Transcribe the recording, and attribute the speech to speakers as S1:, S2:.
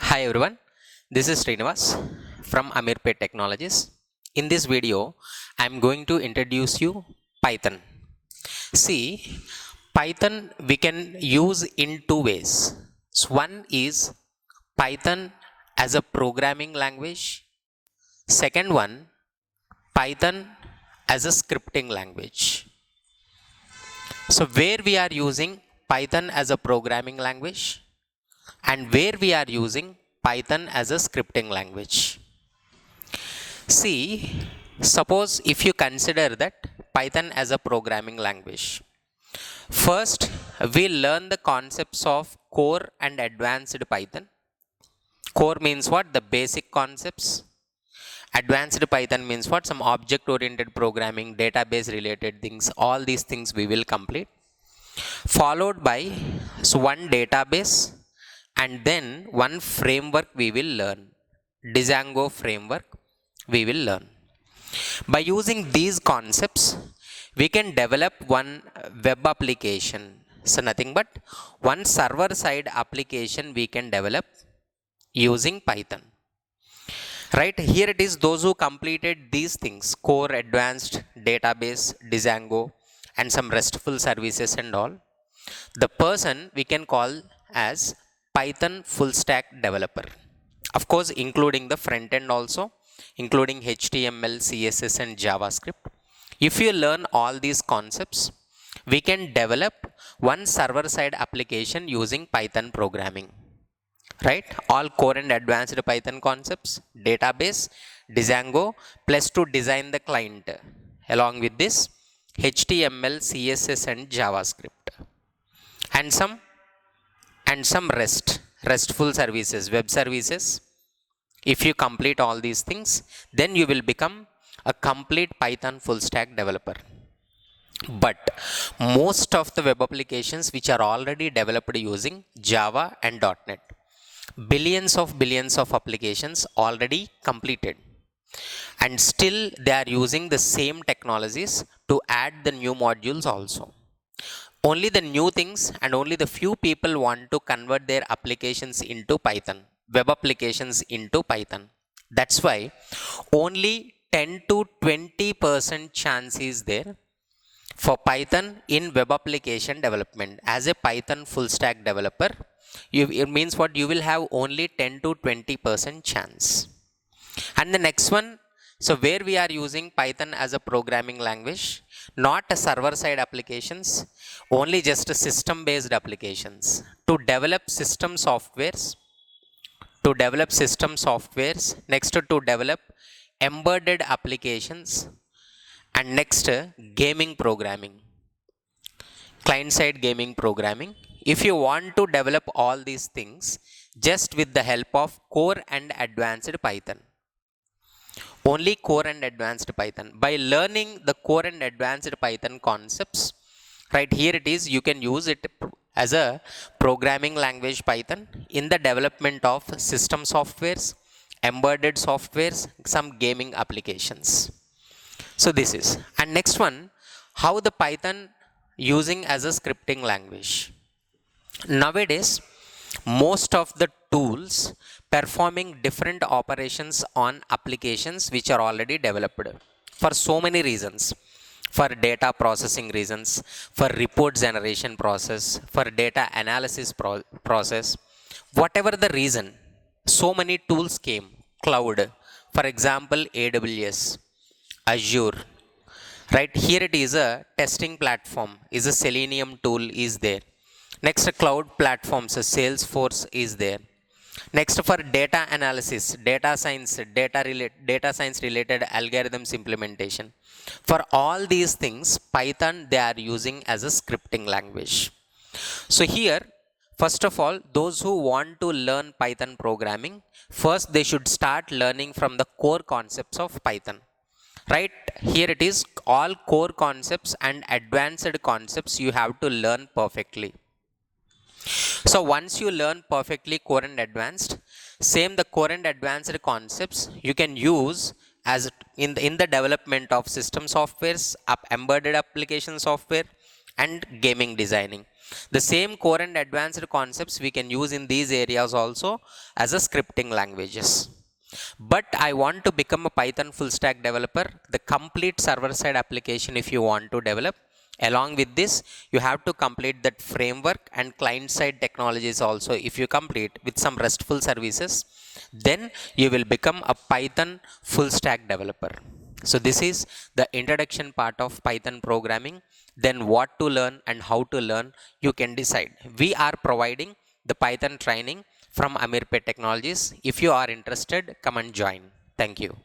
S1: Hi everyone, this is Srinivas from Ameerpet Technologies. In this video, I am going to introduce you Python. See, Python we can use in two ways. So one is Python as a programming language. Second one, Python as a scripting language. So where we are using Python as a programming language and where we are using Python as a scripting language. See, suppose if you consider that Python as a programming language, first we learn the concepts of core and advanced Python. Core means what? The basic concepts. Advanced Python means what? Some object oriented programming, database related things, all these things we will complete. Followed by one database and then one framework we will learn. Django framework we will learn. By using these concepts, we can develop one web application. So nothing but one server side application we can develop using Python. Right here it is those who completed these things, core, advanced, database, Django and some RESTful services and all. The person we can call as Python full stack developer. Of course, including the front end also, including HTML, CSS and JavaScript. If you learn all these concepts, we can develop one server side application using Python programming. Right? All core and advanced Python concepts, database, Django, plus to design the client along with this HTML, CSS and JavaScript. And some RESTful services, web services. If you complete all these things, then you will become a complete Python full stack developer. But most of the web applications which are already developed using Java and .NET, billions of applications already completed, and still they are using the same technologies to add the new modules also. Only the new things and only the few people want to convert their applications into Python, web applications into Python. That's why only 10 to 20% chance is there for Python in web application development. As a Python full stack developer, it means what? You will have only 10 to 20% chance. And the next one, so where we are using Python as a programming language, not a server side applications, only just a system based applications. To develop system softwares, next to develop embedded applications, and next gaming programming, client side gaming programming. If you want to develop all these things just with the help of core and advanced Python, only core and advanced Python. By learning the core and advanced Python concepts, right here it is, you can use it as a programming language Python in the development of system softwares, embedded softwares, some gaming applications. So this is. And next one, how the Python using as a scripting language. Nowadays, most of the tools performing different operations on applications which are already developed for so many reasons, for data processing reasons, for report generation process, for data analysis process, whatever the reason, so many tools came. Cloud, for example, AWS, Azure, right here it is a testing platform, is a Selenium tool is there. Next, cloud platforms, Salesforce is there. Next, for data analysis, data science related algorithms implementation. For all these things, Python they are using as a scripting language. So here, first of all, those who want to learn Python programming, first they should start learning from the core concepts of Python. Right here it is, all core concepts and advanced concepts you have to learn perfectly. So once you learn perfectly core and advanced, same the core and advanced concepts you can use as in the development of system softwares, embedded application software and gaming designing. The same core and advanced concepts we can use in these areas also as a scripting languages. But I want to become a Python full stack developer, the complete server side application if you want to develop. Along with this, you have to complete that framework and client side technologies also. If you complete with some RESTful services, then you will become a Python full stack developer. So this is the introduction part of Python programming. Then what to learn and how to learn, you can decide. We are providing the Python training from Ameerpet Technologies. If you are interested, come and join. Thank you.